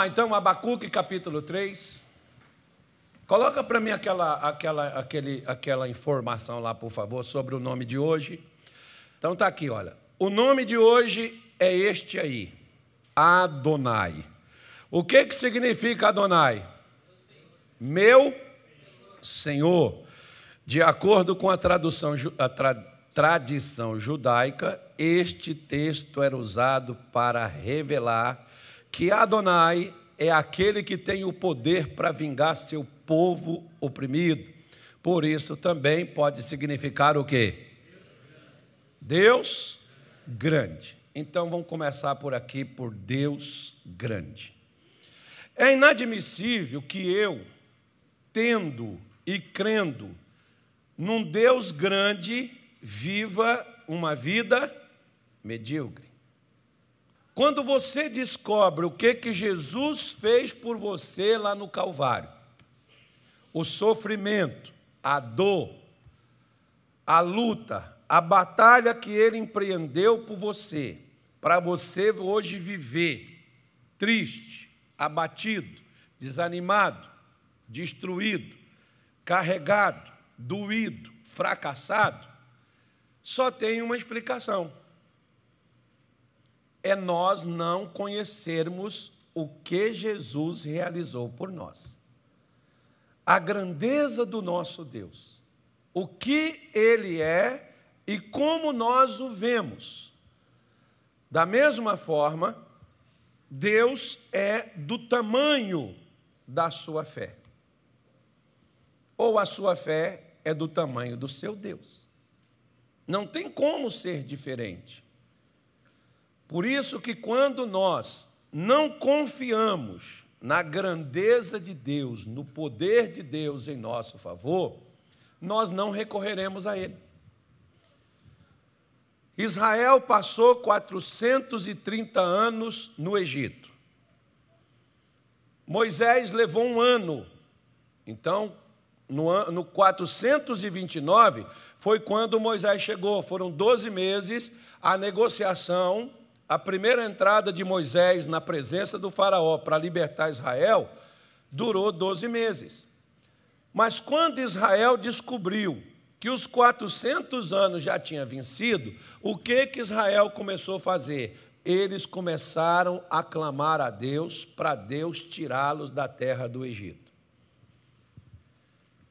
lá então, Abacuque capítulo 3. Coloca para mim aquela informação lá, por favor, sobre o nome de hoje. Então está aqui, olha. O nome de hoje é este aí, Adonai. O que significa Adonai? Meu Senhor. De acordo com a tradição judaica, este texto era usado para revelar que Adonai é aquele que tem o poder para vingar seu povo oprimido. Por isso também pode significar o quê? Deus grande. Então vamos começar por aqui, por Deus grande. É inadmissível que eu, tendo e crendo num Deus grande, viva uma vida medíocre. Quando você descobre o que Jesus fez por você lá no Calvário, o sofrimento, a dor, a luta, a batalha que Ele empreendeu por você, para você hoje viver triste, abatido, desanimado, destruído, carregado, doído, fracassado, só tem uma explicação. É nós não conhecermos o que Jesus realizou por nós. A grandeza do nosso Deus, o que Ele é e como nós o vemos. Da mesma forma, Deus é do tamanho da sua fé. Ou a sua fé é do tamanho do seu Deus. Não tem como ser diferente. Por isso que quando nós não confiamos na grandeza de Deus, no poder de Deus em nosso favor, nós não recorreremos a Ele. Israel passou 430 anos no Egito. Moisés levou um ano. Então, no 429, foi quando Moisés chegou. Foram 12 meses a negociação. A primeira entrada de Moisés na presença do faraó para libertar Israel durou 12 meses. Mas quando Israel descobriu que os 400 anos já tinham vencido, o que Israel começou a fazer? Eles começaram a clamar a Deus para Deus tirá-los da terra do Egito.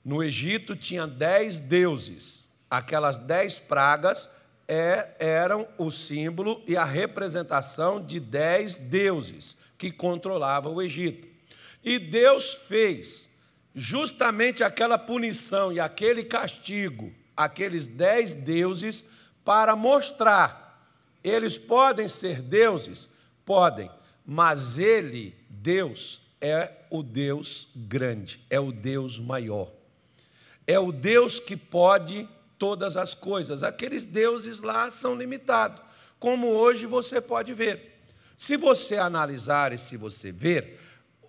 No Egito tinha 10 deuses. Aquelas 10 pragas eram o símbolo e a representação de 10 deuses que controlavam o Egito. E Deus fez justamente aquela punição e aquele castigo, aqueles 10 deuses, para mostrar, eles podem ser deuses? Podem, mas Ele, Deus, é o Deus grande, é o Deus maior. É o Deus que pode todas as coisas. Aqueles deuses lá são limitados, como hoje você pode ver. Se você analisar e se você ver,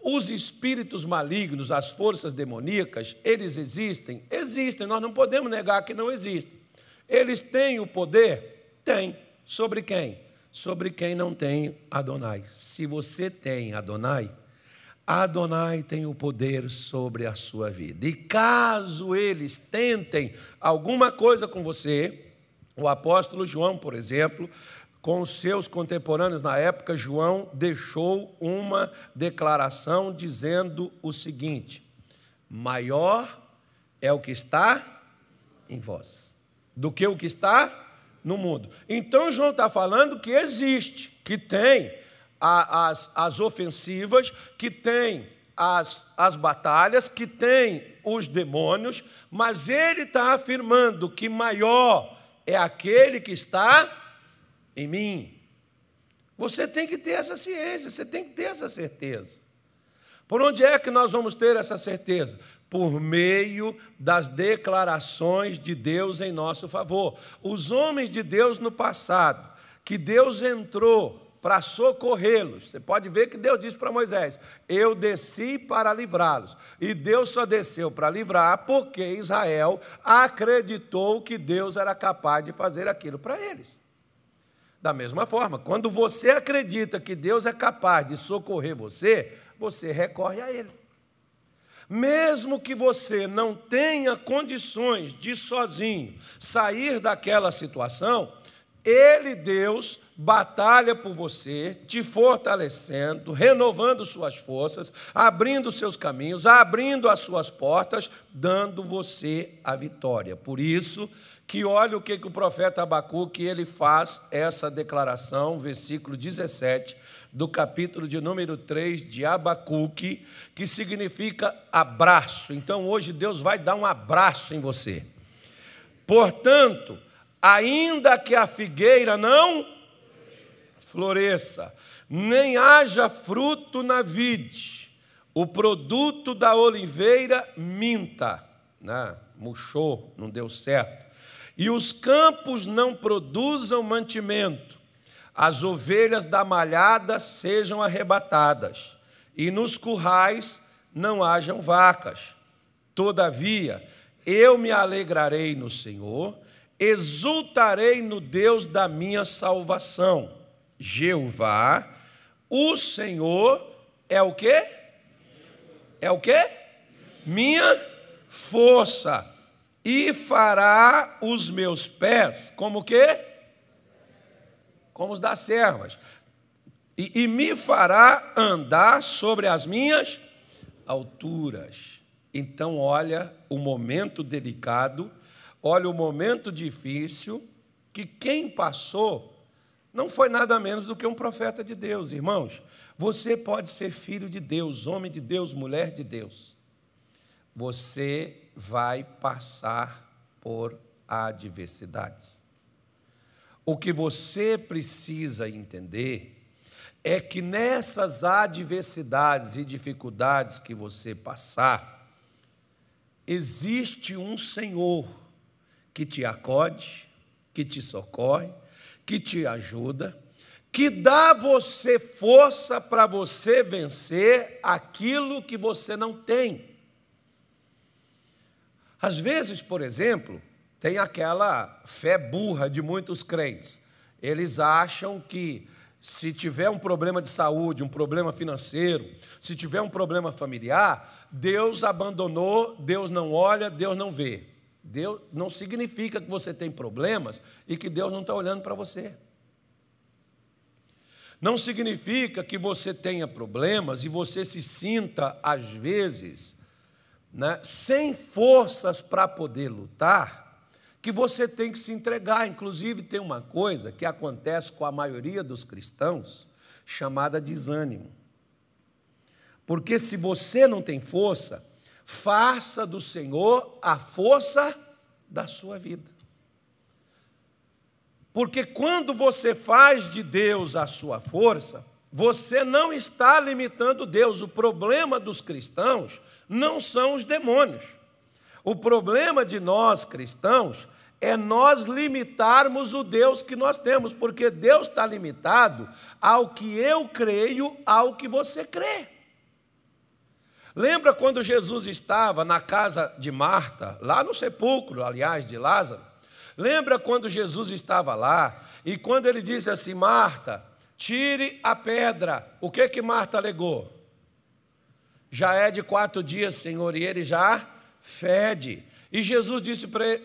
os espíritos malignos, as forças demoníacas, eles existem? Existem, nós não podemos negar que não existem. Eles têm o poder? Têm. Sobre quem? Sobre quem não tem Adonai. Se você tem Adonai, Adonai tem o poder sobre a sua vida. E caso eles tentem alguma coisa com você, o apóstolo João, por exemplo, com os seus contemporâneos na época, João deixou uma declaração dizendo o seguinte: maior é o que está em vós do que o que está no mundo. Então João está falando que existe, que tem as ofensivas, que tem as batalhas, que tem os demônios, mas ele está afirmando que maior é aquele que está em mim. Você tem que ter essa ciência, você tem que ter essa certeza. Por onde é que nós vamos ter essa certeza? Por meio das declarações de Deus em nosso favor. Os homens de Deus no passado, que Deus entrou para socorrê-los. Você pode ver que Deus disse para Moisés: eu desci para livrá-los. E Deus só desceu para livrar porque Israel acreditou que Deus era capaz de fazer aquilo para eles. Da mesma forma, quando você acredita que Deus é capaz de socorrer você, você recorre a Ele. Mesmo que você não tenha condições de sozinho sair daquela situação, Ele, Deus, batalha por você, te fortalecendo, renovando suas forças, abrindo seus caminhos, abrindo as suas portas, dando você a vitória. Por isso que olha o que o profeta Abacuque ele faz essa declaração, versículo 17, do capítulo de número 3 de Abacuque, que significa abraço. Então, hoje Deus vai dar um abraço em você. Portanto, ainda que a figueira não floresça, nem haja fruto na vide, o produto da oliveira minta, né? Murchou, não deu certo, e os campos não produzam mantimento, as ovelhas da malhada sejam arrebatadas, e nos currais não hajam vacas. Todavia, eu me alegrarei no Senhor, exultarei no Deus da minha salvação. Jeová, o Senhor é o quê? É o quê? Minha força, e fará os meus pés como o quê? Como os das servas, e me fará andar sobre as minhas alturas. Então, olha o momento delicado, olha o momento difícil, que quem passou não foi nada menos do que um profeta de Deus. Irmãos, você pode ser filho de Deus, homem de Deus, mulher de Deus. Você vai passar por adversidades. O que você precisa entender é que nessas adversidades e dificuldades que você passar, existe um Senhor que te acode, que te socorre, que te ajuda, que dá a você força para você vencer aquilo que você não tem. Às vezes, por exemplo, tem aquela fé burra de muitos crentes. Eles acham que se tiver um problema de saúde, um problema financeiro, se tiver um problema familiar, Deus abandonou, Deus não olha, Deus não vê. Deus não significa que você tem problemas e que Deus não está olhando para você. Não significa que você tenha problemas e você se sinta, às vezes, né, sem forças para poder lutar, que você tem que se entregar. Inclusive, tem uma coisa que acontece com a maioria dos cristãos, chamada desânimo. Porque se você não tem força, faça do Senhor a força da sua vida. Porque quando você faz de Deus a sua força, você não está limitando Deus. O problema dos cristãos não são os demônios. O problema de nós cristãos é nós limitarmos o Deus que nós temos, porque Deus está limitado ao que eu creio, ao que você crê. Lembra quando Jesus estava na casa de Marta, lá no sepulcro, aliás, de Lázaro? Lembra quando Jesus estava lá e quando ele disse assim, Marta, tire a pedra. O que Marta alegou? Já é de 4 dias, Senhor, e ele já fede. E Jesus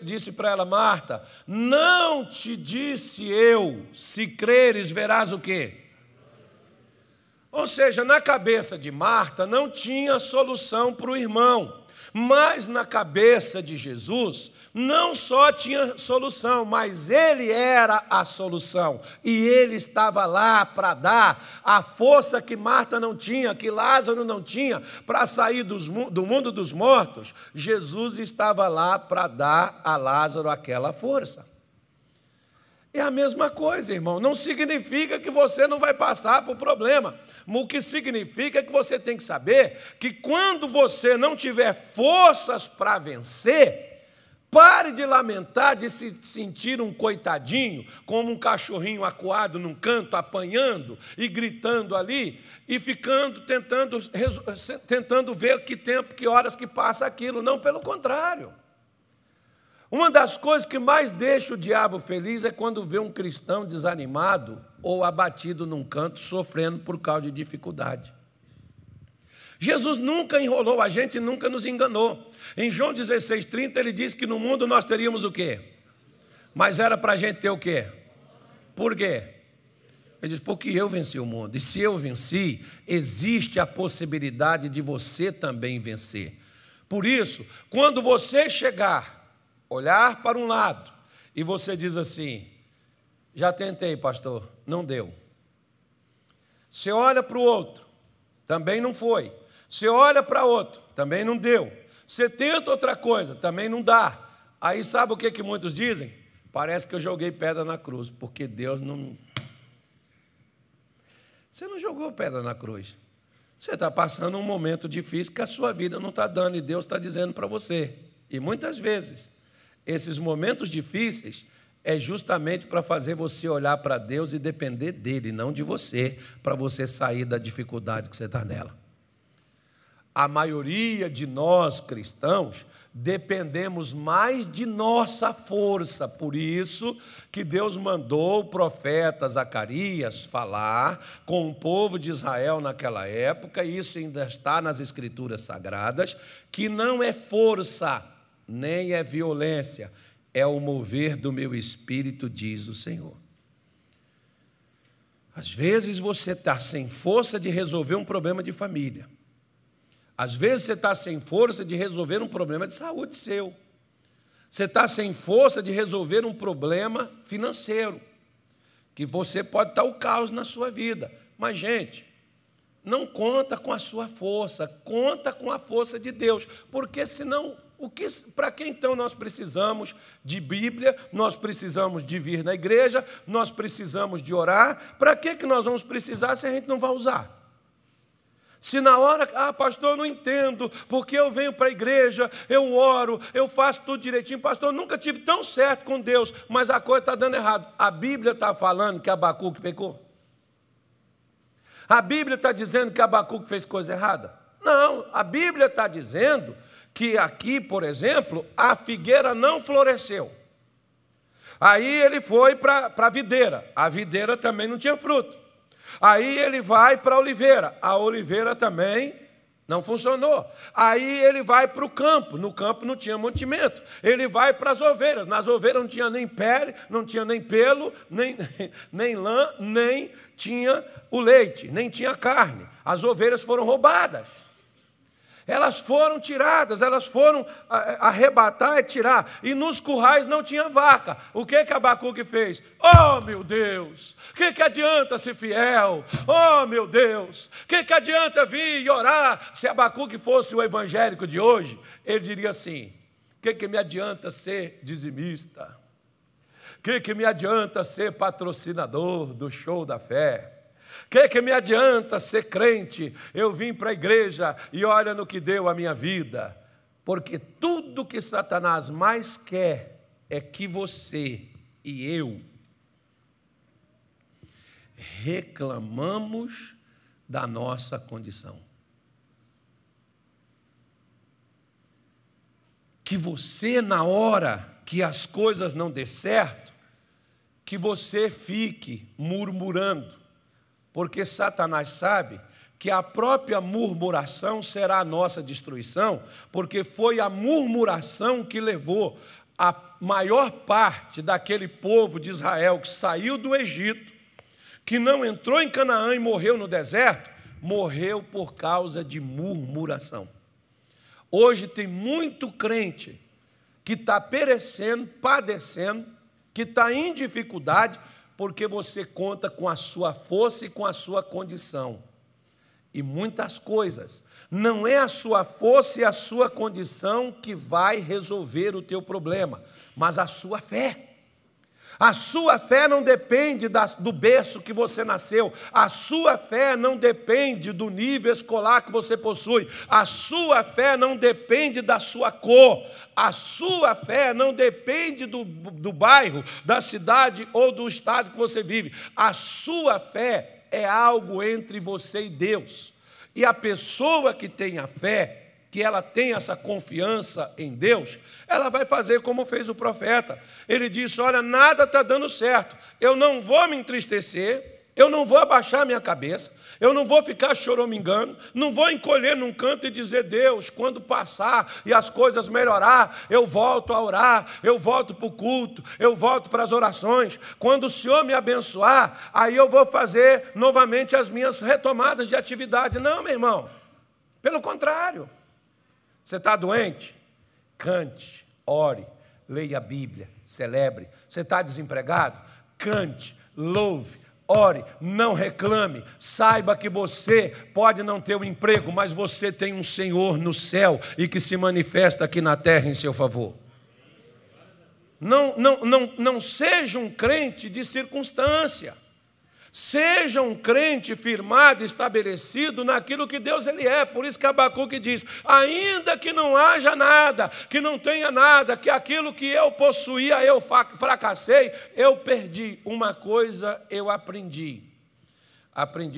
disse para ela, Marta, não te disse eu, se creres verás o quê? Ou seja, na cabeça de Marta não tinha solução para o irmão, mas na cabeça de Jesus não só tinha solução, mas ele era a solução. E ele estava lá para dar a força que Marta não tinha, que Lázaro não tinha, para sair do mundo dos mortos. Jesus estava lá para dar a Lázaro aquela força. É a mesma coisa, irmão. Não significa que você não vai passar por problema. O que significa é que você tem que saber que quando você não tiver forças para vencer, pare de lamentar, de se sentir um coitadinho, como um cachorrinho acuado num canto, apanhando e gritando ali, e ficando, tentando ver que tempo, que horas que passa aquilo. Não, pelo contrário. Uma das coisas que mais deixa o diabo feliz é quando vê um cristão desanimado ou abatido num canto, sofrendo por causa de dificuldade. Jesus nunca enrolou a gente, nunca nos enganou. Em João 16,30 ele diz que no mundo nós teríamos o quê? Mas era para a gente ter o quê? Por quê? Ele diz, porque eu venci o mundo. E se eu venci, existe a possibilidade de você também vencer. Por isso, quando você chegar, olhar para um lado, e você diz assim, já tentei, pastor, não deu. Você olha para o outro, também não foi. Você olha para outro, também não deu. Você tenta outra coisa, também não dá. Aí sabe o que muitos dizem? Parece que eu joguei pedra na cruz, porque Deus não... Você não jogou pedra na cruz. Você está passando um momento difícil que a sua vida não está dando, e Deus está dizendo para você. E muitas vezes, esses momentos difíceis é justamente para fazer você olhar para Deus e depender dEle, não de você, para você sair da dificuldade que você está nela. A maioria de nós cristãos dependemos mais de nossa força, por isso que Deus mandou o profeta Zacarias falar com o povo de Israel naquela época, e isso ainda está nas Escrituras Sagradas, que não é força, nem é violência, é o mover do meu espírito, diz o Senhor. Às vezes você está sem força de resolver um problema de família. Às vezes você está sem força de resolver um problema de saúde seu. Você está sem força de resolver um problema financeiro, que você pode estar o caos na sua vida. Mas, gente, não conta com a sua força, conta com a força de Deus, porque senão, para que então nós precisamos de Bíblia, nós precisamos de vir na igreja, nós precisamos de orar? Para que nós vamos precisar se a gente não vai usar? Se na hora, pastor, eu não entendo, porque eu venho para a igreja, eu oro, eu faço tudo direitinho, pastor, eu nunca tive tão certo com Deus, mas a coisa está dando errado. A Bíblia está falando que Abacuque pecou? A Bíblia está dizendo que Abacuque fez coisa errada? Não, a Bíblia está dizendo que aqui, por exemplo, a figueira não floresceu. Aí ele foi para a videira também não tinha fruto. Aí ele vai para a oliveira também não funcionou. Aí ele vai para o campo, no campo não tinha mantimento. Ele vai para as ovelhas, nas ovelhas não tinha nem pele, não tinha nem pelo, nem lã, nem tinha o leite, nem tinha carne. As ovelhas foram roubadas. Elas foram tiradas, elas foram arrebatar e tirar. E nos currais não tinha vaca. O que Abacuque fez? Oh, meu Deus! O que adianta ser fiel? Oh, meu Deus! O que adianta vir e orar? Se Abacuque fosse o evangélico de hoje, ele diria assim, o que me adianta ser dizimista? O que me adianta ser patrocinador do show da fé? O que me adianta ser crente? Eu vim para a igreja e olha no que deu a minha vida. Porque tudo que Satanás mais quer é que você e eu reclamamos da nossa condição. Que você, na hora que as coisas não dê certo, que você fique murmurando. Porque Satanás sabe que a própria murmuração será a nossa destruição, porque foi a murmuração que levou a maior parte daquele povo de Israel que saiu do Egito, que não entrou em Canaã e morreu no deserto, morreu por causa de murmuração. Hoje tem muito crente que está perecendo, padecendo, que está em dificuldade, porque você conta com a sua força e com a sua condição. E muitas coisas, não é a sua força e a sua condição que vai resolver o teu problema, mas a sua fé. A sua fé não depende do berço que você nasceu. A sua fé não depende do nível escolar que você possui. A sua fé não depende da sua cor. A sua fé não depende do bairro, da cidade ou do estado que você vive. A sua fé é algo entre você e Deus. E a pessoa que tem a fé, que ela tem essa confiança em Deus, ela vai fazer como fez o profeta. Ele disse, olha, nada está dando certo, eu não vou me entristecer, Eu não vou abaixar minha cabeça, eu não vou ficar choramingando, não vou encolher num canto e dizer, Deus, quando passar e as coisas melhorar, eu volto a orar, eu volto para o culto, eu volto para as orações. Quando o Senhor me abençoar, aí eu vou fazer novamente as minhas retomadas de atividade. Não, meu irmão, pelo contrário. Você está doente? Cante, ore, leia a Bíblia, celebre. Você está desempregado? Cante, louve, ore, não reclame. Saiba que você pode não ter um emprego, mas você tem um Senhor no céu e que se manifesta aqui na terra em seu favor. Não seja um crente de circunstância. Seja um crente firmado, estabelecido naquilo que Deus ele é. Por isso que Abacuque diz, ainda que não haja nada, que não tenha nada, que aquilo que eu possuía eu fracassei, eu perdi. Uma coisa eu aprendi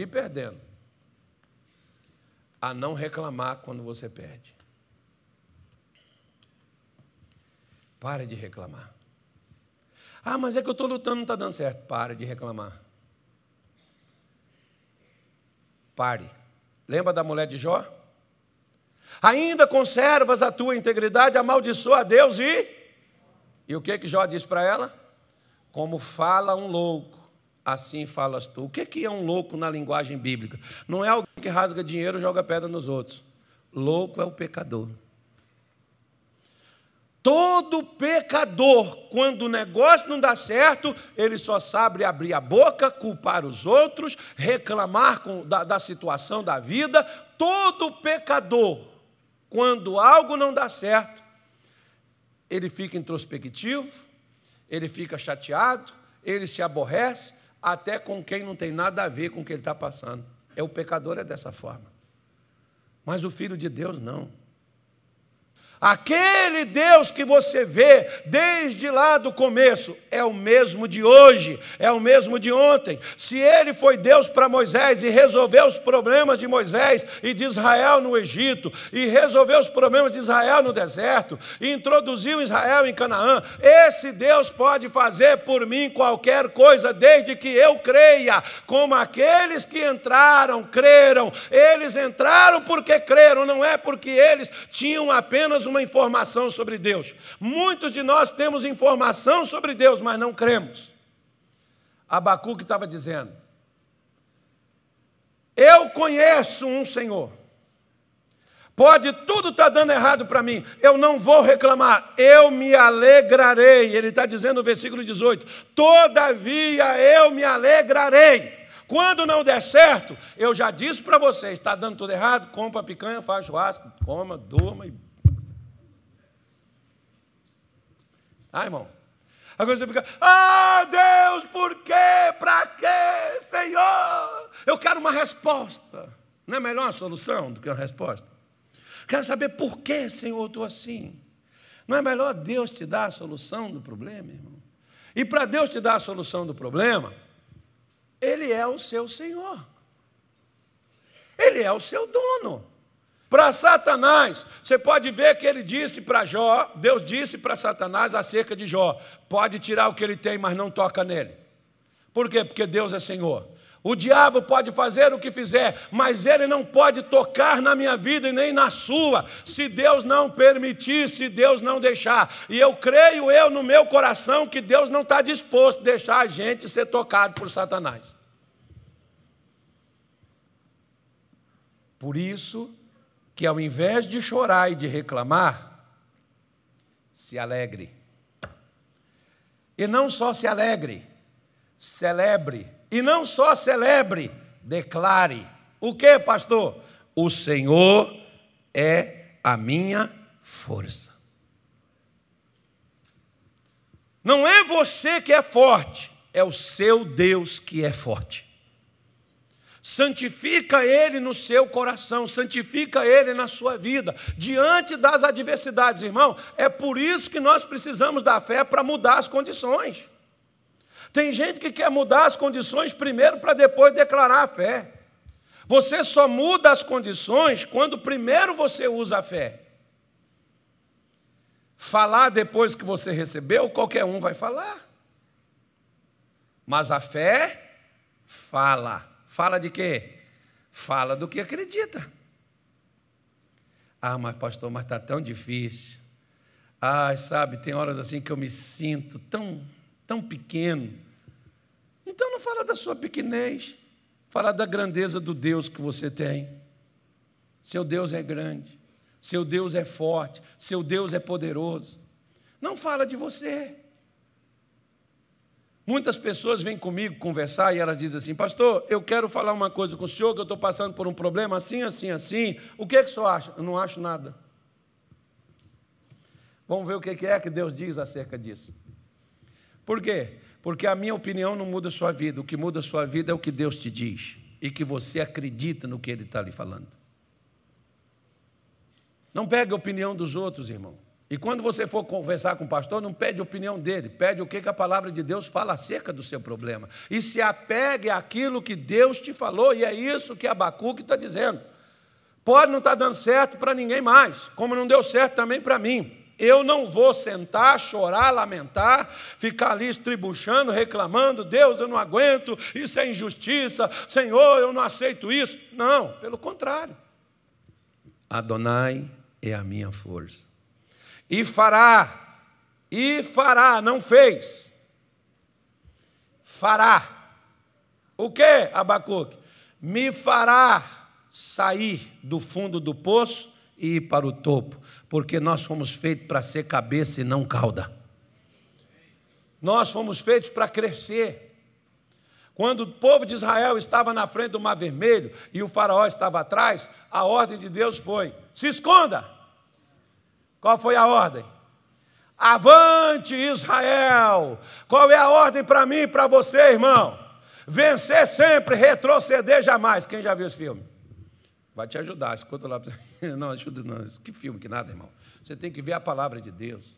perdendo, a não reclamar quando você perde. Pare de reclamar. Ah, mas é que eu estou lutando, não está dando certo. Pare de reclamar. Pare. Lembra da mulher de Jó? Ainda conservas a tua integridade, amaldiçoa a Deus e o que Jó diz para ela? Como fala um louco, assim falas tu. O que é um louco na linguagem bíblica? Não é alguém que rasga dinheiro e joga pedra nos outros. Louco é o pecador. Todo pecador, quando o negócio não dá certo, ele só sabe abrir a boca, culpar os outros, reclamar da situação da vida. Todo pecador, quando algo não dá certo, ele fica introspectivo, ele fica chateado, ele se aborrece, até com quem não tem nada a ver com o que ele está passando. O pecador é dessa forma. Mas o Filho de Deus não. Aquele Deus que você vê desde lá do começo é o mesmo de hoje, é o mesmo de ontem. Se ele foi Deus para Moisés e resolveu os problemas de Moisés e de Israel no Egito, e resolveu os problemas de Israel no deserto, e introduziu Israel em Canaã, esse Deus pode fazer por mim qualquer coisa, desde que eu creia, como aqueles que entraram, creram. Eles entraram porque creram, não é porque eles tinham apenas uma informação sobre Deus. Muitos de nós temos informação sobre Deus, mas não cremos. Abacuque estava dizendo, eu conheço um Senhor, pode tudo estar dando errado para mim, eu não vou reclamar, eu me alegrarei. Ele está dizendo no versículo 18, todavia eu me alegrarei. Quando não der certo, eu já disse para vocês, está dando tudo errado, compra picanha, faz churrasco, coma, durma e... irmão? Agora você fica, Deus, por quê? Para quê, Senhor? Eu quero uma resposta. Não é melhor uma solução do que uma resposta? Quero saber por que, Senhor, eu estou assim. Não é melhor Deus te dar a solução do problema, irmão? E para Deus te dar a solução do problema, Ele é o seu Senhor. Ele é o seu dono. Para Satanás, você pode ver que ele disse para Jó, Deus disse para Satanás acerca de Jó, pode tirar o que ele tem, mas não toca nele. Por quê? Porque Deus é Senhor. O diabo pode fazer o que fizer, mas ele não pode tocar na minha vida e nem na sua, se Deus não permitir, se Deus não deixar. E eu creio no meu coração que Deus não está disposto a deixar a gente ser tocado por Satanás. Por isso que ao invés de chorar e de reclamar, se alegre. E não só se alegre, celebre. E não só celebre, declare. O que, pastor? O Senhor é a minha força. Não é você que é forte, é o seu Deus que é forte. Santifica Ele no seu coração, santifica Ele na sua vida, diante das adversidades, irmão. É por isso que nós precisamos da fé para mudar as condições. Tem gente que quer mudar as condições primeiro para depois declarar a fé. Você só muda as condições quando primeiro você usa a fé. Falar depois que você recebeu, qualquer um vai falar. Mas a fé fala. Fala de quê? Fala do que acredita. Ah, mas pastor, mas está tão difícil. Ah, sabe, tem horas assim que eu me sinto tão pequeno. Então não fala da sua pequenez, fala da grandeza do Deus que você tem. Seu Deus é grande, seu Deus é forte, seu Deus é poderoso. Não fala de você. Muitas pessoas vêm comigo conversar e elas dizem assim: pastor, eu quero falar uma coisa com o senhor, que eu estou passando por um problema assim, assim, assim. O que é que o senhor acha? Eu não acho nada. Vamos ver o que é que Deus diz acerca disso. Por quê? Porque a minha opinião não muda a sua vida. O que muda a sua vida é o que Deus te diz e que você acredita no que Ele está lhe falando. Não pegue a opinião dos outros, irmão. E quando você for conversar com o pastor, não pede a opinião dele, pede o que a palavra de Deus fala acerca do seu problema. E se apegue àquilo que Deus te falou, e é isso que Abacuque está dizendo. Pode não estar dando certo para ninguém mais, como não deu certo também para mim. Eu não vou sentar, chorar, lamentar, ficar ali estribuchando, reclamando: Deus, eu não aguento, isso é injustiça, Senhor, eu não aceito isso. Não, pelo contrário. Adonai é a minha força. E fará, não fez. Fará. O que, Abacuque? Me fará sair do fundo do poço e ir para o topo, porque nós fomos feitos para ser cabeça e não cauda. Nós fomos feitos para crescer. Quando o povo de Israel estava na frente do Mar Vermelho e o faraó estava atrás, a ordem de Deus foi: se esconda. Qual foi a ordem? Avante, Israel. Qual é a ordem para mim e para você, irmão? Vencer sempre, retroceder jamais. Quem já viu esse filme? Vai te ajudar, escuta lá. Não, ajuda não. Que filme, que nada, irmão. Você tem que ver a palavra de Deus.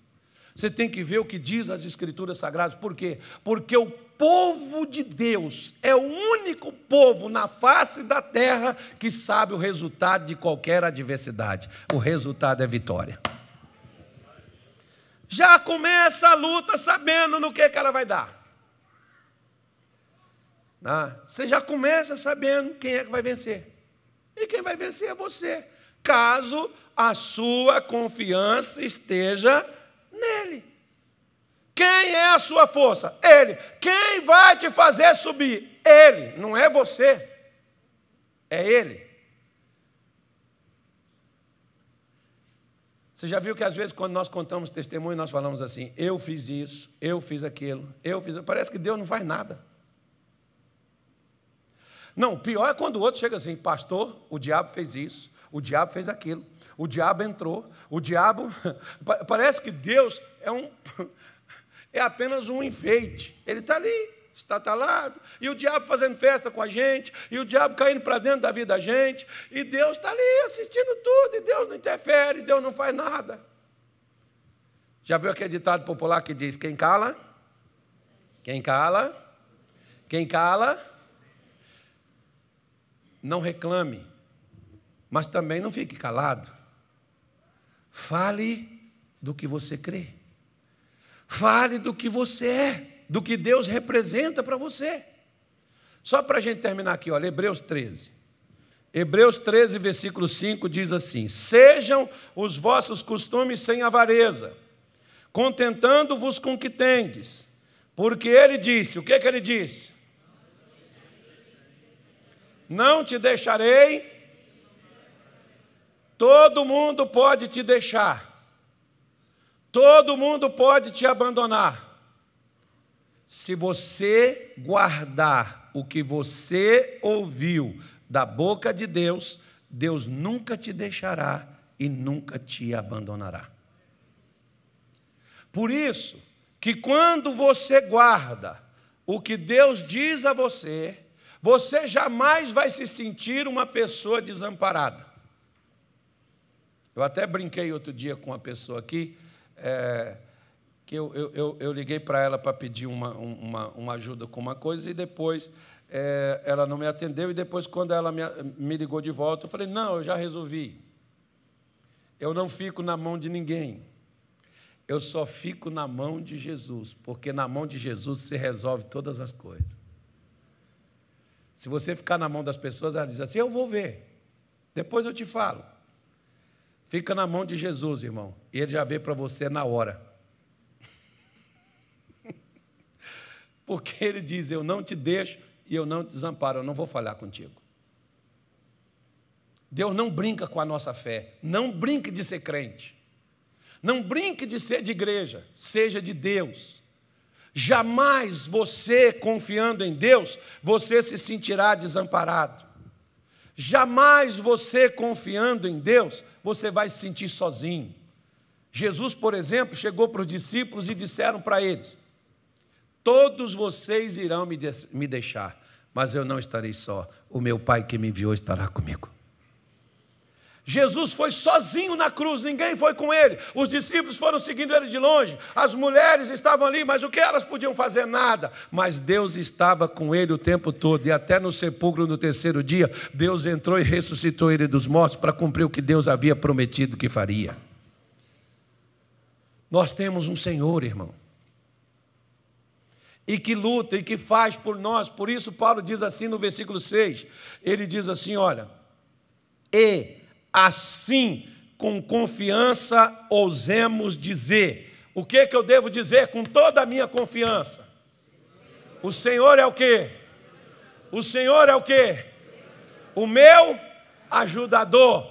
Você tem que ver o que diz as Escrituras Sagradas. Por quê? Porque o povo de Deus é o único povo na face da terra que sabe o resultado de qualquer adversidade. O resultado é vitória. Já começa a luta sabendo no que ela vai dar. Você já começa sabendo quem é que vai vencer. E quem vai vencer é você, caso a sua confiança esteja nele. Quem é a sua força? Ele. Quem vai te fazer subir? Ele, não é você. É ele. Você já viu que às vezes quando nós contamos testemunho, nós falamos assim: eu fiz isso, eu fiz aquilo, eu fiz... Parece que Deus não faz nada. Não, pior é quando o outro chega assim: pastor, o diabo fez isso, o diabo fez aquilo, o diabo entrou, o diabo... Parece que Deus é apenas um enfeite. Ele está ali, estatalado, e o diabo fazendo festa com a gente, e o diabo caindo para dentro da vida da gente, e Deus está ali assistindo tudo, e Deus não interfere, Deus não faz nada. Já viu aquele ditado popular que diz: quem cala, não reclame, mas também não fique calado. Fale do que você crê. Fale do que você é, do que Deus representa para você. Só para a gente terminar aqui, olha, Hebreus 13. Hebreus 13, versículo 5 diz assim: sejam os vossos costumes sem avareza, contentando-vos com o que tendes. Porque ele disse, o que ele disse? Não te deixarei. Todo mundo pode te deixar. Todo mundo pode te abandonar. Se você guardar o que você ouviu da boca de Deus, Deus nunca te deixará e nunca te abandonará. Por isso, que quando você guarda o que Deus diz a você, você jamais vai se sentir uma pessoa desamparada. Eu até brinquei outro dia com uma pessoa aqui, que eu liguei para ela para pedir uma ajuda com uma coisa, e depois ela não me atendeu, e depois, quando ela me ligou de volta, eu falei: não, eu já resolvi. Eu não fico na mão de ninguém. Eu só fico na mão de Jesus, porque na mão de Jesus você resolve todas as coisas. Se você ficar na mão das pessoas, ela diz assim: eu vou ver, depois eu te falo. Fica na mão de Jesus, irmão, e Ele já vê para você na hora. Porque Ele diz: eu não te deixo e eu não te desamparo, eu não vou falhar contigo. Deus não brinca com a nossa fé, não brinque de ser crente, não brinque de ser de igreja, seja de Deus. Jamais você, confiando em Deus, você se sentirá desamparado. Jamais você, confiando em Deus, você vai se sentir sozinho. Jesus, por exemplo, chegou para os discípulos e disseram para eles: todos vocês irão me deixar, mas eu não estarei só, o meu Pai que me enviou estará comigo. Jesus foi sozinho na cruz, ninguém foi com ele. Os discípulos foram seguindo ele de longe, as mulheres estavam ali, mas o que elas podiam fazer? Nada. Mas Deus estava com ele o tempo todo, e até no sepulcro no terceiro dia, Deus entrou e ressuscitou ele dos mortos para cumprir o que Deus havia prometido que faria. Nós temos um Senhor, irmão, e que luta e que faz por nós. Por isso Paulo diz assim no versículo 6, ele diz assim: olha, e assim, com confiança, ousemos dizer. O que eu devo dizer com toda a minha confiança? O Senhor é o quê? O Senhor é o quê? O meu ajudador.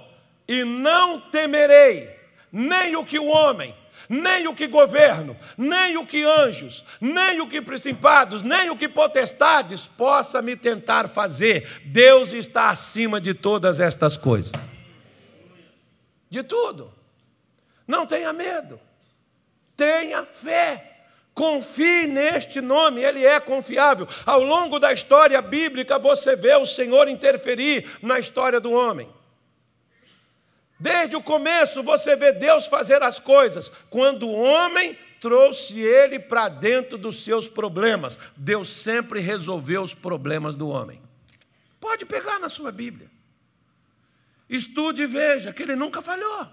E não temerei nem o que o homem, nem o que governo, nem o que anjos, nem o que principados, nem o que potestades possa me tentar fazer. Deus está acima de todas estas coisas. De tudo. Não tenha medo. Tenha fé. Confie neste nome, ele é confiável. Ao longo da história bíblica, você vê o Senhor interferir na história do homem. Desde o começo, você vê Deus fazer as coisas. Quando o homem trouxe ele para dentro dos seus problemas, Deus sempre resolveu os problemas do homem. Pode pegar na sua Bíblia. Estude e veja que ele nunca falhou.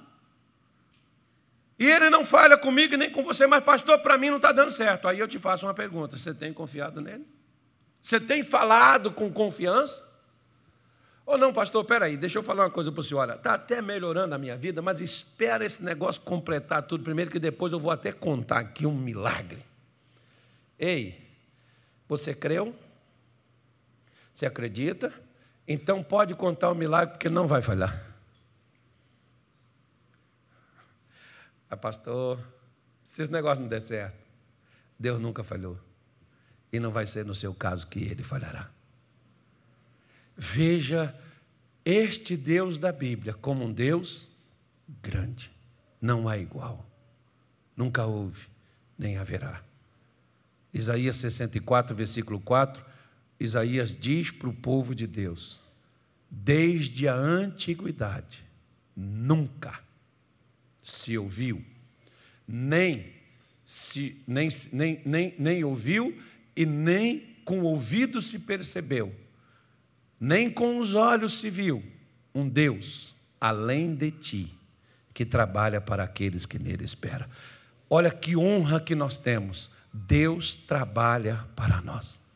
E ele não falha comigo e nem com você, mas pastor, para mim não está dando certo. Aí eu te faço uma pergunta: você tem confiado nele? Você tem falado com confiança? Ou não, pastor, peraí, deixa eu falar uma coisa para o senhor. Olha, está até melhorando a minha vida, mas espera esse negócio completar tudo primeiro, que depois eu vou até contar aqui um milagre. Ei, você creu? Você acredita? Então pode contar o milagre, porque não vai falhar. Pastor, se esse negócio não der certo, Deus nunca falhou. E não vai ser no seu caso que ele falhará. Veja este Deus da Bíblia como um Deus grande. Não há igual. Nunca houve, nem haverá. Isaías 64, versículo 4. Isaías diz para o povo de Deus: desde a antiguidade nunca se ouviu, nem ouviu, e nem com o ouvido se percebeu, nem com os olhos se viu um Deus além de ti, que trabalha para aqueles que nele esperam. Olha que honra que nós temos. Deus trabalha para nós.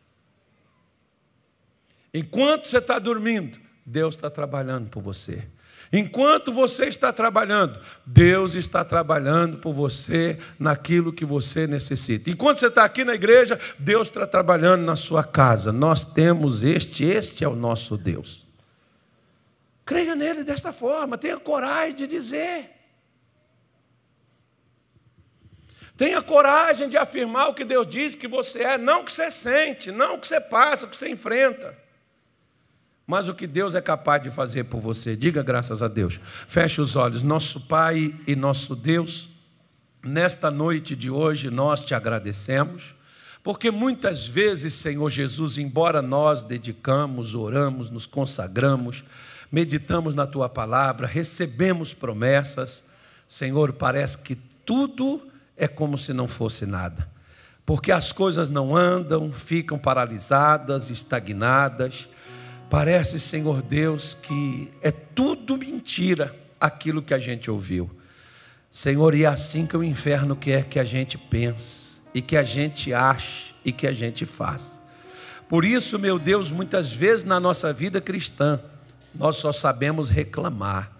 Enquanto você está dormindo, Deus está trabalhando por você. Enquanto você está trabalhando, Deus está trabalhando por você naquilo que você necessita. Enquanto você está aqui na igreja, Deus está trabalhando na sua casa. Nós temos este é o nosso Deus. Creia nele desta forma, tenha coragem de dizer. Tenha coragem de afirmar o que Deus diz que você é, não o que você sente, não o que você passa, o que você enfrenta, mas o que Deus é capaz de fazer por você. Diga graças a Deus. Feche os olhos. Nosso Pai e nosso Deus, nesta noite de hoje nós te agradecemos, porque muitas vezes, Senhor Jesus, embora nós dedicamos, oramos, nos consagramos, meditamos na Tua palavra, recebemos promessas, Senhor, parece que tudo é como se não fosse nada, porque as coisas não andam, ficam paralisadas, estagnadas. Parece, Senhor Deus, que é tudo mentira aquilo que a gente ouviu. Senhor, e é assim que o inferno quer que a gente pense, e que a gente ache, e que a gente faça. Por isso, meu Deus, muitas vezes na nossa vida cristã, nós só sabemos reclamar,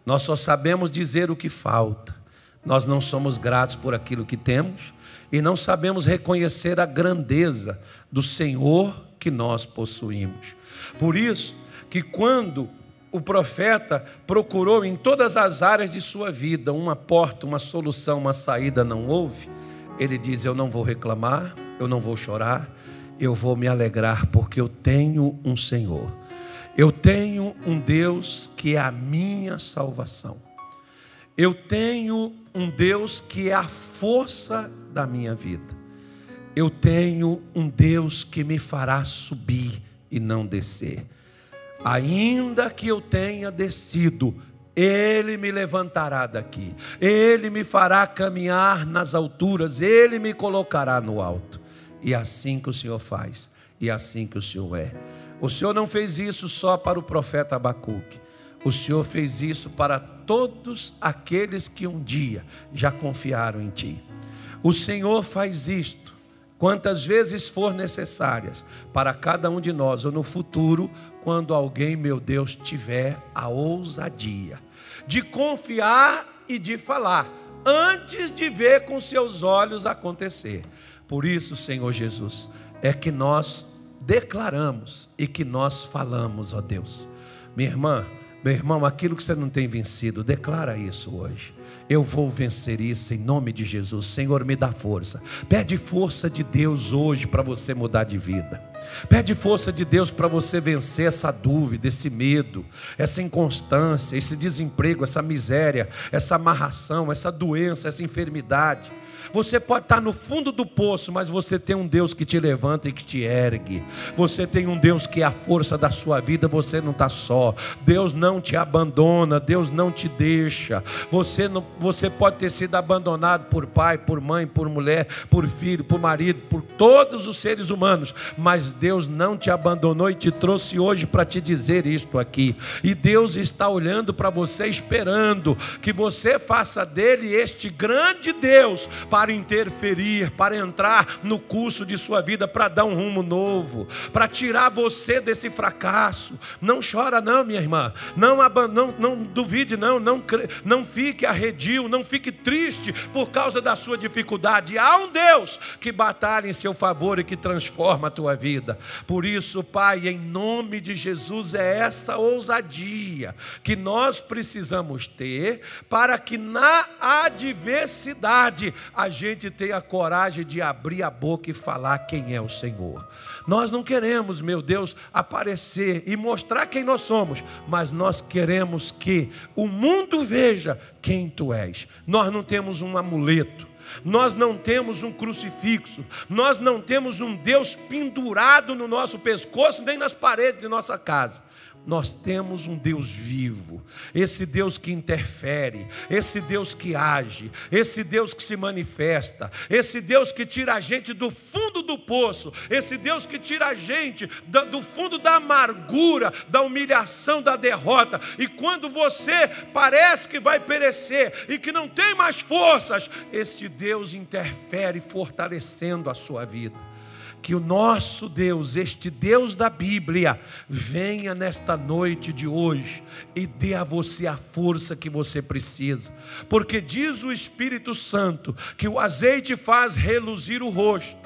nós só sabemos dizer o que falta, nós não somos gratos por aquilo que temos e não sabemos reconhecer a grandeza do Senhor que nós possuímos. Por isso que quando o profeta procurou em todas as áreas de sua vida uma porta, uma solução, uma saída, não houve, ele diz: eu não vou reclamar, eu não vou chorar, eu vou me alegrar, porque eu tenho um Senhor, eu tenho um Deus que é a minha salvação, eu tenho um Deus que é a força da minha vida, eu tenho um Deus que me fará subir e não descer. Ainda que eu tenha descido, Ele me levantará daqui, Ele me fará caminhar nas alturas, Ele me colocará no alto. E é assim que o Senhor faz, e é assim que o Senhor é. O Senhor não fez isso só para o profeta Abacuque, o Senhor fez isso para todos aqueles que um dia já confiaram em Ti. O Senhor faz isto quantas vezes for necessárias para cada um de nós, ou no futuro, quando alguém, meu Deus, tiver a ousadia de confiar e de falar, antes de ver com seus olhos acontecer. Por isso, Senhor Jesus, é que nós declaramos e que nós falamos, ó Deus. Minha irmã, meu irmão, aquilo que você não tem vencido, declara isso hoje. Eu vou vencer isso em nome de Jesus. Senhor, me dá força. Pede força de Deus hoje para você mudar de vida. Pede força de Deus para você vencer essa dúvida, esse medo, essa inconstância, esse desemprego, essa miséria, essa amarração, essa doença, essa enfermidade. Você pode estar no fundo do poço, mas você tem um Deus que te levanta e que te ergue. Você tem um Deus que é a força da sua vida. Você não está só. Deus não te abandona, Deus não te deixa. Você pode ter sido abandonado por pai, por mãe, por mulher, por filho, por marido, por todos os seres humanos, mas Deus não te abandonou e te trouxe hoje para te dizer isto aqui. E Deus está olhando para você, esperando que você faça dele este grande Deus para interferir, para entrar no curso de sua vida, para dar um rumo novo, para tirar você desse fracasso. Não chora não, minha irmã, não duvide não fique arredio, não fique triste por causa da sua dificuldade. Há um Deus que batalha em seu favor e que transforma a tua vida. Por isso, Pai, em nome de Jesus, é essa ousadia que nós precisamos ter para que na adversidade a gente tenha coragem de abrir a boca e falar quem é o Senhor. Nós não queremos, meu Deus, aparecer e mostrar quem nós somos, mas nós queremos que o mundo veja quem Tu és. Nós não temos um amuleto, nós não temos um crucifixo, nós não temos um Deus pendurado no nosso pescoço, nem nas paredes de nossa casa. Nós temos um Deus vivo, esse Deus que interfere, esse Deus que age, esse Deus que se manifesta, esse Deus que tira a gente do fundo do poço, esse Deus que tira a gente do fundo da amargura, da humilhação, da derrota. E quando você parece que vai perecer e que não tem mais forças, este Deus interfere fortalecendo a sua vida. Que o nosso Deus, este Deus da Bíblia, venha nesta noite de hoje e dê a você a força que você precisa. Porque diz o Espírito Santo que o azeite faz reluzir o rosto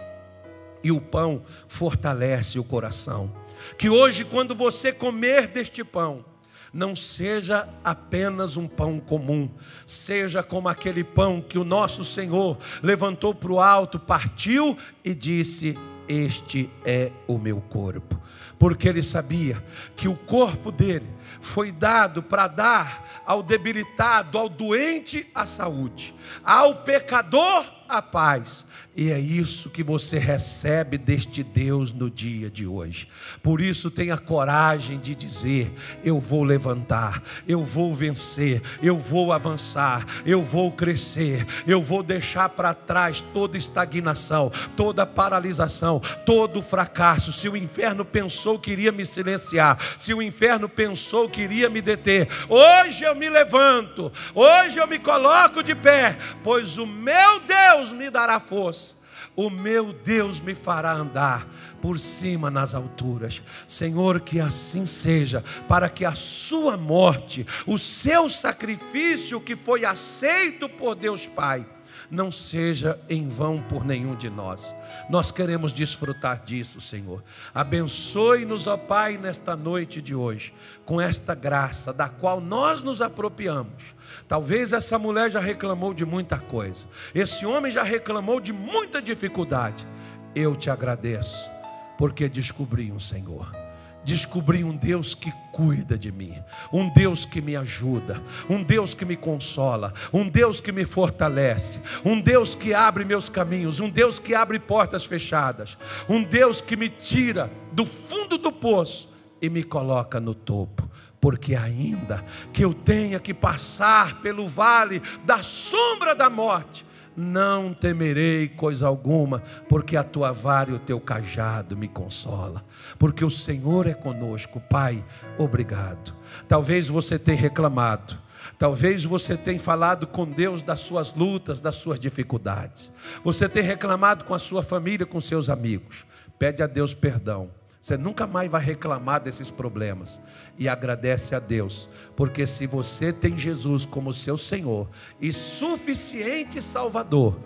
e o pão fortalece o coração. Que hoje, quando você comer deste pão, não seja apenas um pão comum, seja como aquele pão que o nosso Senhor levantou para o alto, partiu e disse: este é o meu corpo. Porque ele sabia que o corpo dele foi dado para dar ao debilitado, ao doente, a saúde, ao pecador, a paz. E é isso que você recebe deste Deus no dia de hoje. Por isso tenha coragem de dizer: eu vou levantar, eu vou vencer, eu vou avançar, eu vou crescer, eu vou deixar para trás toda estagnação, toda paralisação, todo fracasso. Se o inferno pensou que iria me silenciar, se o inferno pensou que iria me deter, hoje eu me levanto, hoje eu me coloco de pé, pois o meu Deus me dará força, o meu Deus me fará andar, por cima nas alturas. Senhor, que assim seja, para que a sua morte, o seu sacrifício que foi aceito por Deus Pai, não seja em vão por nenhum de nós. Nós queremos desfrutar disso, Senhor. Abençoe-nos, ó Pai, nesta noite de hoje, com esta graça da qual nós nos apropriamos. Talvez essa mulher já reclamou de muita coisa, esse homem já reclamou de muita dificuldade. Eu te agradeço, porque descobri um Senhor. Descobri um Deus que cuida de mim, um Deus que me ajuda, um Deus que me consola, um Deus que me fortalece, um Deus que abre meus caminhos, um Deus que abre portas fechadas, um Deus que me tira do fundo do poço e me coloca no topo. Porque ainda que eu tenha que passar pelo vale da sombra da morte, não temerei coisa alguma, porque a tua vara e o teu cajado me consola, porque o Senhor é conosco. Pai, obrigado. Talvez você tenha reclamado, talvez você tenha falado com Deus das suas lutas, das suas dificuldades, você tenha reclamado com a sua família, com seus amigos. Pede a Deus perdão. Você nunca mais vai reclamar desses problemas. E agradece a Deus, porque se você tem Jesus como seu Senhor e suficiente Salvador,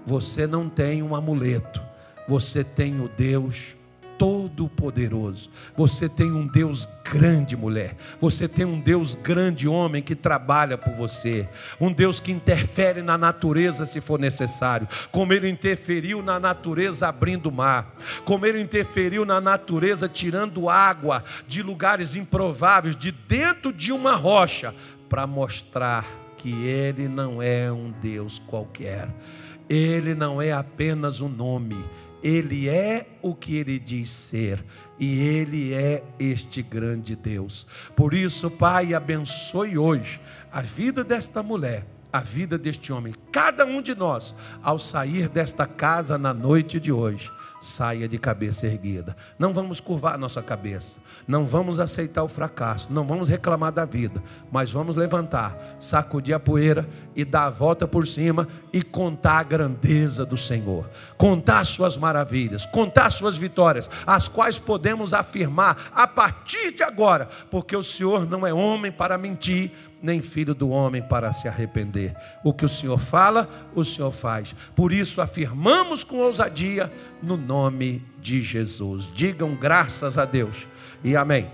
você não tem um amuleto, você tem o Deus Todo-Poderoso. Você tem um Deus grande, mulher. Você tem um Deus grande, homem, que trabalha por você. Um Deus que interfere na natureza se for necessário. Como Ele interferiu na natureza abrindo o mar. Como Ele interferiu na natureza tirando água de lugares improváveis, de dentro de uma rocha, para mostrar que Ele não é um Deus qualquer. Ele não é apenas um nome. Ele é o que Ele diz ser, e Ele é este grande Deus. Por isso, Pai, abençoe hoje a vida desta mulher, a vida deste homem. Cada um de nós, ao sair desta casa na noite de hoje, saia de cabeça erguida. Não vamos curvar nossa cabeça, não vamos aceitar o fracasso, não vamos reclamar da vida, mas vamos levantar, sacudir a poeira e dar a volta por cima e contar a grandeza do Senhor, contar as suas maravilhas, contar as suas vitórias, as quais podemos afirmar a partir de agora, porque o Senhor não é homem para mentir, nem filho do homem para se arrepender. O que o Senhor fala, o Senhor faz. Por isso afirmamos com ousadia no nome de Jesus. Digam graças a Deus e amém.